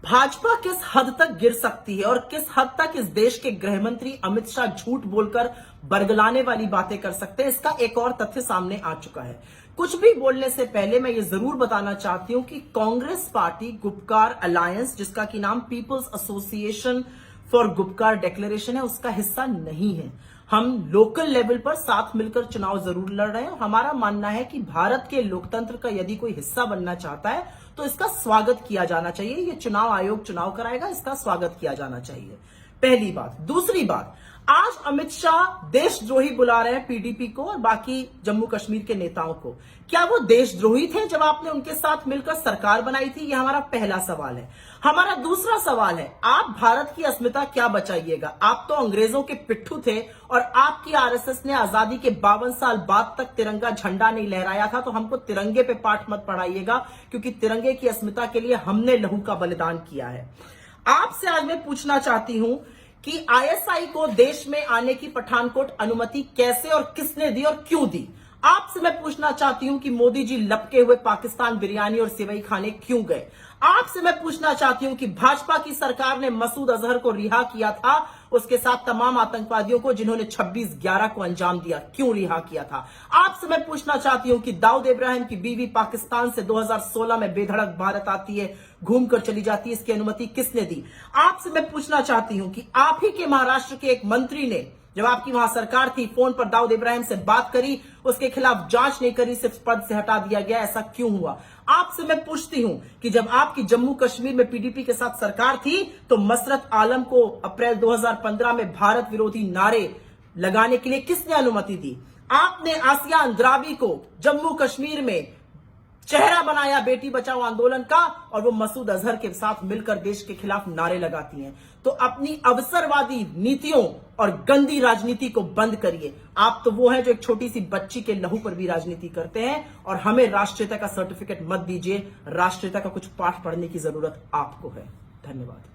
भाजपा किस हद तक गिर सकती है और किस हद तक इस देश के गृह मंत्री अमित शाह झूठ बोलकर बरगलाने वाली बातें कर सकते हैं, इसका एक और तथ्य सामने आ चुका है। कुछ भी बोलने से पहले मैं ये जरूर बताना चाहती हूं कि कांग्रेस पार्टी गुपकार अलायंस, जिसका की नाम people's association for Gupkar declaration है, उसका हिस्सा नहीं है। हम लोकल लेवल पर साथ मिलकर चुनाव जरूर लड़ रहे हैं। हमारा मानना है कि भारत के लोकतंत्र का यदि कोई हिस्सा बनना चाहता है तो इसका स्वागत किया जाना चाहिए। ये चुनाव आयोग चुनाव कराएगा, इसका स्वागत किया जाना चाहिए, पहली बात। दूसरी बात, आज अमित शाह देशद्रोही बुला रहे हैं पीडीपी को और बाकी जम्मू कश्मीर के नेताओं को। क्या वो देशद्रोही थे जब आपने उनके साथ मिलकर सरकार बनाई थी? ये हमारा पहला सवाल है। हमारा दूसरा सवाल है, आप भारत की अस्मिता क्या बचाइएगा? आप तो अंग्रेजों के पिट्ठू थे और आपकी आरएसएस ने आजादी के 52 साल बाद तक तिरंगा झंडा नहीं लहराया था, तो हमको तिरंगे पे पाठ मत पढ़ाइएगा, क्योंकि तिरंगे की अस्मिता के लिए हमने लहू का बलिदान किया है। आपसे आज मैं पूछना चाहती हूं कि आईएसआई को देश में आने की पठानकोट अनुमति कैसे और किसने दी और क्यों दी? आपसे मैं पूछना चाहती हूं कि मोदी जी लपके हुए पाकिस्तान बिरयानी और सेवई खाने क्यों गए? आपसे मैं पूछना चाहती हूं कि भाजपा की सरकार ने मसूद अजहर को रिहा किया था, उसके साथ तमाम आतंकवादियों को जिन्होंने 26/11 को अंजाम दिया, क्यों रिहा किया था? आपसे मैं पूछना चाहती हूं कि दाऊद इब्राहिम की बीवी पाकिस्तान से 2016 में बेधड़क भारत आती है, घूमकर चली जाती है, इसकी अनुमति किसने दी? आपसे मैं पूछना चाहती हूं कि आप ही के महाराष्ट्र के एक मंत्री ने, जब आपकी वहां सरकार थी, फोन पर दाऊद इब्राहिम से बात करी, उसके खिलाफ जांच नहीं करी, सिर्फ पद से हटा दिया गया, ऐसा क्यों हुआ? आपसे मैं पूछती हूं कि जब आपकी जम्मू कश्मीर में पीडीपी के साथ सरकार थी तो मसरत आलम को अप्रैल 2015 में भारत विरोधी नारे लगाने के लिए किसने अनुमति दी? आपने आसिया अंद्राबी को जम्मू कश्मीर में चेहरा बनाया बेटी बचाओ आंदोलन का, और वो मसूद अजहर के साथ मिलकर देश के खिलाफ नारे लगाती हैं। तो अपनी अवसरवादी नीतियों और गंदी राजनीति को बंद करिए। आप तो वो हैं जो एक छोटी सी बच्ची के लहू पर भी राजनीति करते हैं, और हमें राष्ट्रीयता का सर्टिफिकेट मत दीजिए। राष्ट्रीयता का कुछ पाठ पढ़ने की जरूरत आपको है। धन्यवाद।